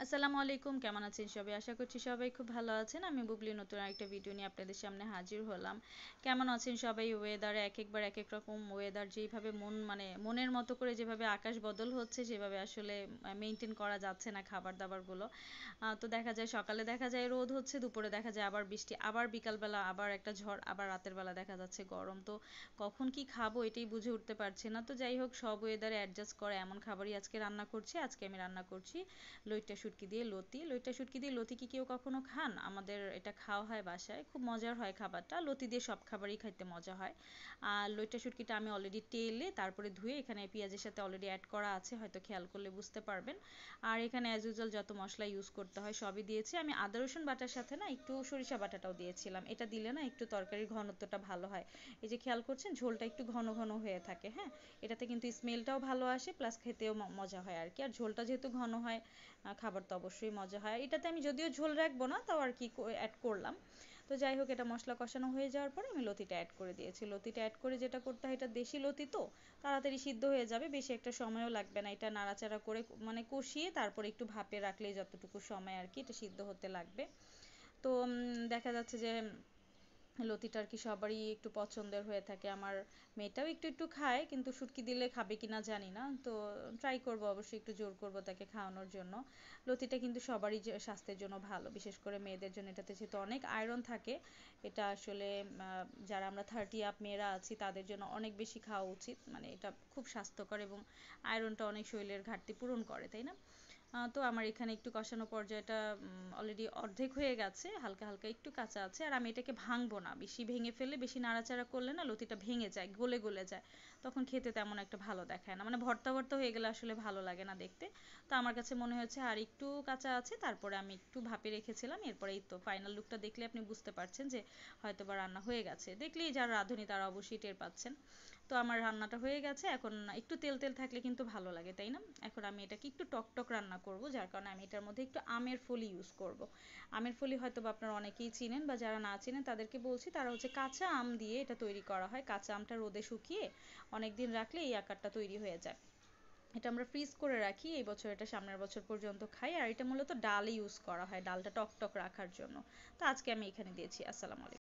আসসালামু আলাইকুম, কেমন আছেন সবাই? আশা করছি সবাই খুব ভালো আছেন। আমি বুবলি নতুন আরেকটা ভিডিও নিয়ে আপনাদের সামনে হাজির হলাম। কেমন আছেন সবাই? ওয়েদারে একবার এক এক রকম ওয়েদার, যেইভাবে মনের মতো করে যেভাবে আকাশ বদল হচ্ছে সেভাবে আসলে মেনটেন করা যাচ্ছে না খাবার দাবারগুলো। তো দেখা যায় সকালে দেখা যায় রোদ হচ্ছে, দুপুরে দেখা যায় আবার বৃষ্টি, আবার বিকালবেলা আবার একটা ঝড়, আবার রাতের বেলা দেখা যাচ্ছে গরম। তো কখন কি খাবো এটাই বুঝে উঠতে পারছি না। তো যাই হোক, সব ওয়েদারে অ্যাডজাস্ট করে এমন খাবারই আজকে রান্না করছি। আজকে আমি রান্না করছি লইট্টা শুটকি দিয়ে লতি। লইট্টা শুটকি দিয়ে লতি কি কেউ কখনো খান? আমাদের এটা খাওয়া হয় বাসায়, খুব মজার হয় খাবারটা। লতি দিয়ে সব খাবারই খাইতে মজা হয়। আর লইট্টা শুটকিটা আমি অলরেডি টেলে তারপরে ধুয়ে এখানে পেঁয়াজের সাথে অলরেডি অ্যাড করা আছে, হয়তো খেয়াল করলে বুঝতে পারবেন। আর এখানে অ্যাজ ইউজুয়াল যত মশলা ইউজ করতে হয় সবই দিয়েছি। আমি আদা রসুন বাটার সাথে না একটু সরিষা বাটাটাও দিয়েছিলাম, এটা দিলে না একটু তরকারির ঘনত্বটা ভালো হয়। এই যে খেয়াল করছেন, ঝোলটা একটু ঘন ঘন হয়ে থাকে। হ্যাঁ, এটাতে কিন্তু স্মেলটাও ভালো আসে, প্লাস খেতেও মজা হয় আর কি। আর ঝোলটা যেহেতু ঘন হয়, খাবার তো অবশ্যই মজা হয়। এটাতে আমি যদিও ঝোল রাখবো না, তাও আর কি অ্যাড করলাম। তো যাই হোক, এটা মশলা কষানো হয়ে যাওয়ার পরে আমি লতিটা অ্যাড করে দিয়েছি। লতিটা অ্যাড করে যেটা করতে হয়, এটা দেশি লতি তো তাড়াতাড়ি সিদ্ধ হয়ে যাবে, বেশি একটা সময়ও লাগবে না। এটা নাড়াচাড়া করে মানে কষিয়ে তারপরে একটু ভাপে রাখলেই যতটুকু সময় আর কি এটা সিদ্ধ হতে লাগবে। তো দেখা যাচ্ছে যে লতিটা আর কি সবারই একটু পছন্দের হয়ে থাকে। আমার মেয়েটাও একটু একটু খায়, কিন্তু শুটকি দিলে খাবে কিনা জানি না। তো ট্রাই করব, অবশ্যই একটু জোর করব তাকে খাওয়ানোর জন্য। লতিটা কিন্তু সবারই স্বাস্থ্যের জন্য ভালো, বিশেষ করে মেয়েদের জন্য। এটাতে যেহেতু অনেক আয়রন থাকে, এটা আসলে যারা আমরা 30 আপ মেয়েরা আছি তাদের জন্য অনেক বেশি খাওয়া উচিত। মানে এটা খুব স্বাস্থ্যকর এবং আয়রনটা অনেক শরীরের ঘাটতি পূরণ করে, তাই না? তো আমার এখানে একটু কষানো পর্যায়টা অলরেডি অর্ধেক হয়ে গেছে, হালকা হালকা একটু কাঁচা আছে। আর আমি এটাকে ভাঙবো না, বেশি ভেঙে ফেললে, বেশি নাড়াচাড়া করলে না লতিটা ভেঙে যায়, গলে গলে যায়, তখন খেতে তেমন একটা ভালো দেখায় না। মানে ভর্তা ভর্তা হয়ে গেলে আসলে ভালো লাগে না দেখতে। তো আমার কাছে মনে হয়েছে আর একটু কাঁচা আছে, তারপরে আমি একটু ভাপে রেখেছিলাম। এরপরে এই তো ফাইনাল লুকটা দেখলে আপনি বুঝতে পারছেন যে হয়তো বা রান্না হয়ে গেছে। দেখলেই যারা রাঁধুনি তারা অবশ্যই টের পাচ্ছেন। তো আমার রান্নাটা হয়ে গেছে। এখন একটু তেল তেল থাকলে কিন্তু ভালো লাগে, তাই না? এখন আমি এটাকে একটু টকটক রান্না করব, যার কারণে আমি এটার মধ্যে একটু আমের ফলি ইউজ করব। আমের ফলি হয়তো বা আপনারা অনেকেই চিনেন, বা যারা না চিনেন তাদেরকে বলছি, তারা হচ্ছে কাঁচা আম দিয়ে এটা তৈরি করা হয়। কাঁচা আমটা রোদে শুকিয়ে অনেক দিন রাখলে এই আকারটা তৈরি হয়ে যায়। এটা আমরা ফ্রিজ করে রাখি, এই বছর এটা সামনের বছর পর্যন্ত খাই। আর এটা মূলত ডালে ইউজ করা হয়, ডালটা টকটক রাখার জন্য। তো আজকে আমি এখানে দিয়েছি। আসসালামু আলাইকুম।